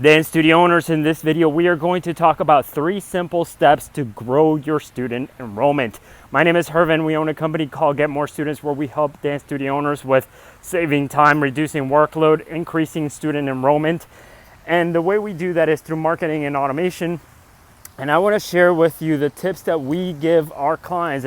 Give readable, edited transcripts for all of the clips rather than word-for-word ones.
Then studio owners, in this video we are going to talk about 3 simple steps to grow your student enrollment. My name is Hervin. We own a company called Get More Students where we help dance studio owners with saving time, reducing workload, increasing student enrollment. And the way we do that is through marketing and automation. And I want to share with you the tips that we give our clients,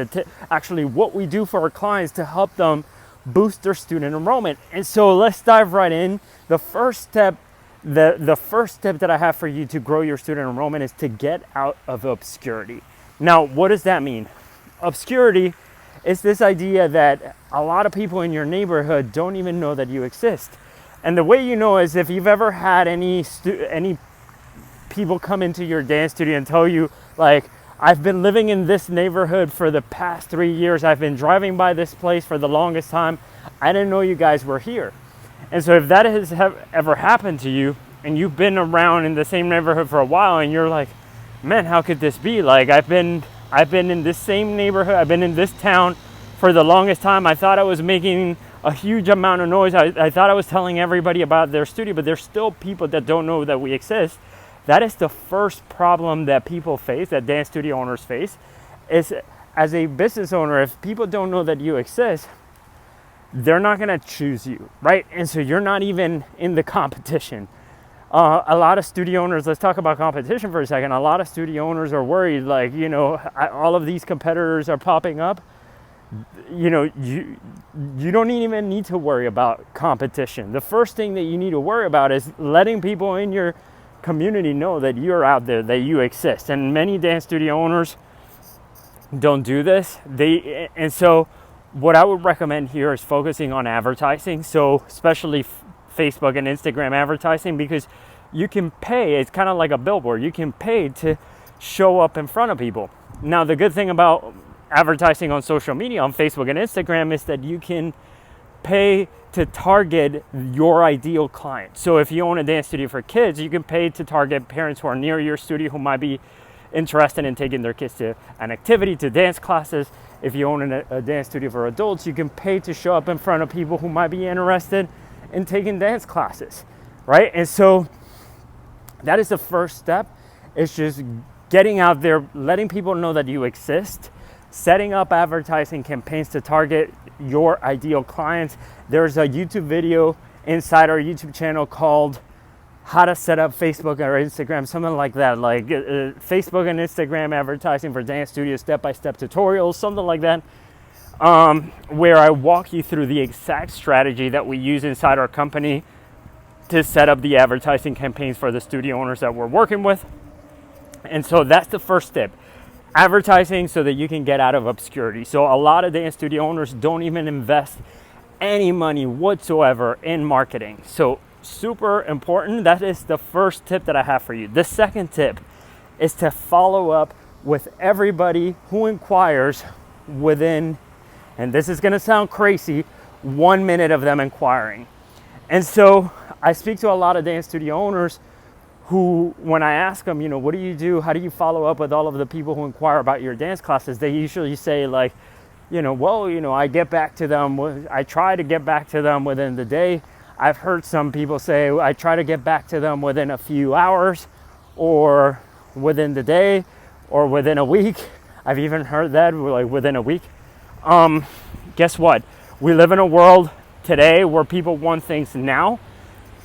actually what we do for our clients to help them boost their student enrollment. And so let's dive right in. The first step that I have for you to grow your student enrollment is to get out of obscurity. Now, what does that mean? Obscurity is this idea that a lot of people in your neighborhood don't even know that you exist. And the way you know is if you've ever had any people come into your dance studio and tell you, like, I've been living in this neighborhood for the past 3 years. I've been driving by this place for the longest time. I didn't know you guys were here. And so if that has ever happened to you and you've been around in the same neighborhood for a while and you're like, man, how could this be? Like, I've been in this same neighborhood. I've been in this town for the longest time. I thought I was making a huge amount of noise. I thought I was telling everybody about their studio, but there's still people that don't know that we exist. That is the first problem that people face, that dance studio owners face, is as a business owner, if people don't know that you exist, they're not going to choose you, right? And so you're not even in the competition. A lot of studio owners, let's talk about competition for a second. A lot of studio owners are worried, like, all of these competitors are popping up. You don't even need to worry about competition. The first thing that you need to worry about is letting people in your community know that you're out there, that you exist. And many dance studio owners don't do this. And so what I would recommend here is focusing on advertising. So especially Facebook and Instagram advertising, because you can pay, it's kind of like a billboard. You can pay to show up in front of people. Now, the good thing about advertising on social media, on Facebook and Instagram, is that you can pay to target your ideal client. So if you own a dance studio for kids, you can pay to target parents who are near your studio who might be interested in taking their kids to an activity, to dance classes. If you own a dance studio for adults, you can pay to show up in front of people who might be interested in taking dance classes, right? And so that is the first step. It's just getting out there, letting people know that you exist, setting up advertising campaigns to target your ideal clients. There's a YouTube video inside our YouTube channel called How to Set Up Facebook or Instagram, something like that, like Facebook and Instagram advertising for dance studios, step-by-step tutorials, something like that, where I walk you through the exact strategy that we use inside our company to set up the advertising campaigns for the studio owners that we're working with. And so that's the first step. Advertising so that you can get out of obscurity. So a lot of dance studio owners don't even invest any money whatsoever in marketing. So super important. That is the first tip that I have for you. The second tip is to follow up with everybody who inquires within, and this is going to sound crazy, 1 minute of them inquiring. And so I speak to a lot of dance studio owners who, when I ask them, what do you do? How do you follow up with all of the people who inquire about your dance classes? They usually say, like, I get back to them. I try to get back to them within the day. I've heard some people say, I try to get back to them within a few hours, or within the day, or within a week. I've even heard that, like, within a week. Guess what? We live in a world today where people want things now.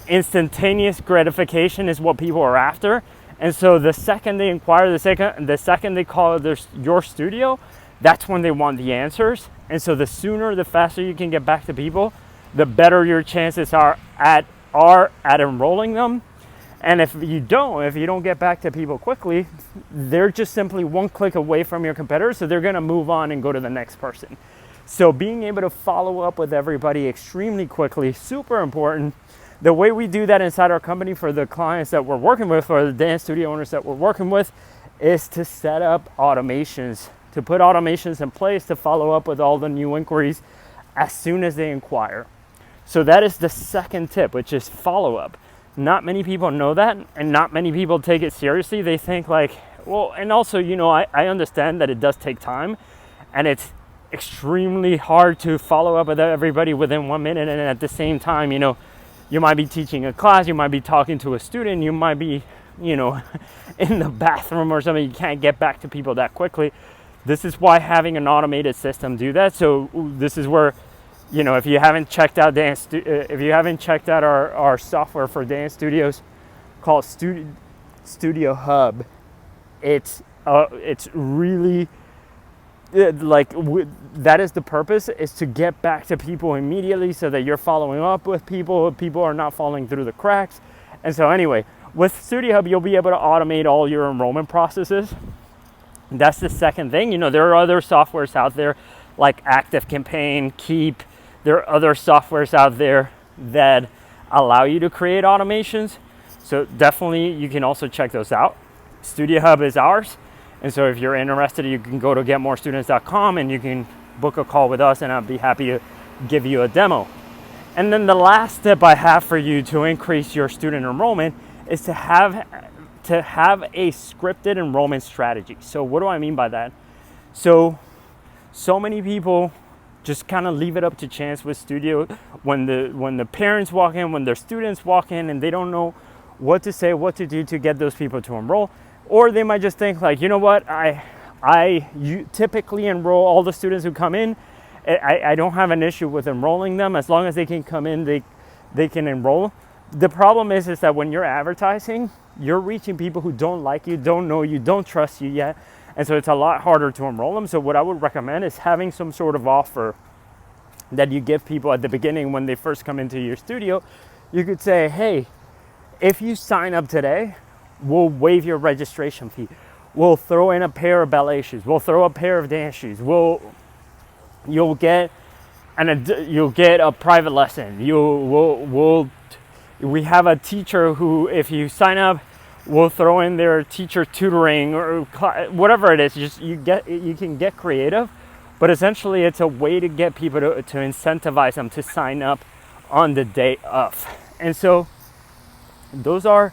Instantaneous gratification is what people are after. And so the second they inquire, the second they call your studio, that's when they want the answers. And so the sooner, the faster you can get back to people, the better your chances are at enrolling them. And if you don't get back to people quickly, they're just simply one click away from your competitor, so they're going to move on and go to the next person. So being able to follow up with everybody extremely quickly, super important. The way we do that inside our company for the clients that we're working with, or the dance studio owners that we're working with, is to set up automations, to put automations in place to follow up with all the new inquiries as soon as they inquire. So that is the second tip, which is follow up. Not many people know that, and not many people take it seriously. They think like, well, and also, I understand that it does take time, and it's extremely hard to follow up with everybody within 1 minute, and at the same time, You might be teaching a class, you might be talking to a student, you might be, you know, in the bathroom or something. You can't get back to people that quickly. This is why having an automated system do that. So this is where, you know, if you haven't checked out our software for dance studios called Studio Hub, it's really that is the purpose, is to get back to people immediately so that you're following up with people. People are not falling through the cracks. And so anyway, with Studio Hub, you'll be able to automate all your enrollment processes. That's the second thing. You know, there are other softwares out there like ActiveCampaign, Keep. There are other softwares out there that allow you to create automations. So definitely you can also check those out. Studio Hub is ours. And so if you're interested, you can go to getmorestudents.com and you can book a call with us, and I'll be happy to give you a demo. And then the last step I have for you to increase your student enrollment is to have a scripted enrollment strategy. So what do I mean by that? So many people just kind of leave it up to chance with Studio. When the parents walk in, when their students walk in, and they don't know what to say, what to do to get those people to enroll. Or they might just think like, you know what, you typically enroll all the students who come in. I don't have an issue with enrolling them. As long as they can come in, they can enroll. The problem is that when you're advertising, you're reaching people who don't like you, don't know you, don't trust you yet. And so it's a lot harder to enroll them. So what I would recommend is having some sort of offer that you give people at the beginning when they first come into your studio. You could say, hey, if you sign up today, we'll waive your registration fee. We'll throw in a pair of ballet shoes. We'll throw a pair of dance shoes. You'll get a private lesson. We have a teacher who, if you sign up, we'll throw in their teacher tutoring or whatever it is. You can get creative, but essentially it's a way to get people to incentivize them to sign up on the day of. And so those are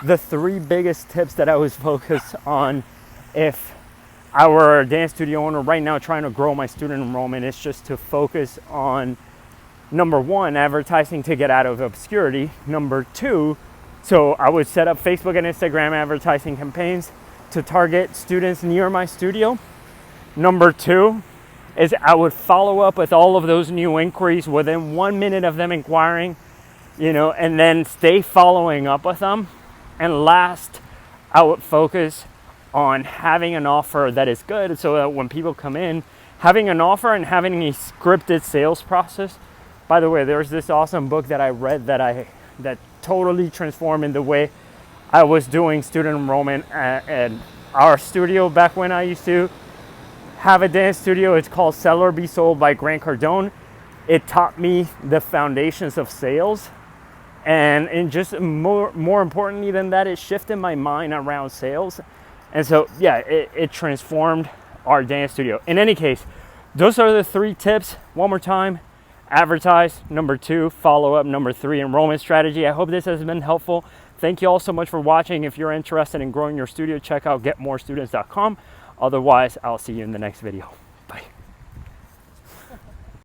the three biggest tips that I was focused on. If I were a dance studio owner right now trying to grow my student enrollment, it's just to focus on, number one, advertising to get out of obscurity. Number two, so I would set up Facebook and Instagram advertising campaigns to target students near my studio. Number two is I would follow up with all of those new inquiries within 1 minute of them inquiring, you know, and then stay following up with them. And last, I would focus on having an offer that is good, so that when people come in, having an offer and having a scripted sales process. By the way, there's this awesome book that I read that totally transformed in the way I was doing student enrollment at our studio back when I used to have a dance studio. It's called Sell or Be Sold by Grant Cardone. It taught me the foundations of sales. And just more importantly than that, it shifted my mind around sales. And so, yeah, it transformed our dance studio. In any case, those are the three tips. One more time: advertise. Number two, follow up. Number three, enrollment strategy. I hope this has been helpful. Thank you all so much for watching. If you're interested in growing your studio, check out getmorestudents.com. Otherwise, I'll see you in the next video.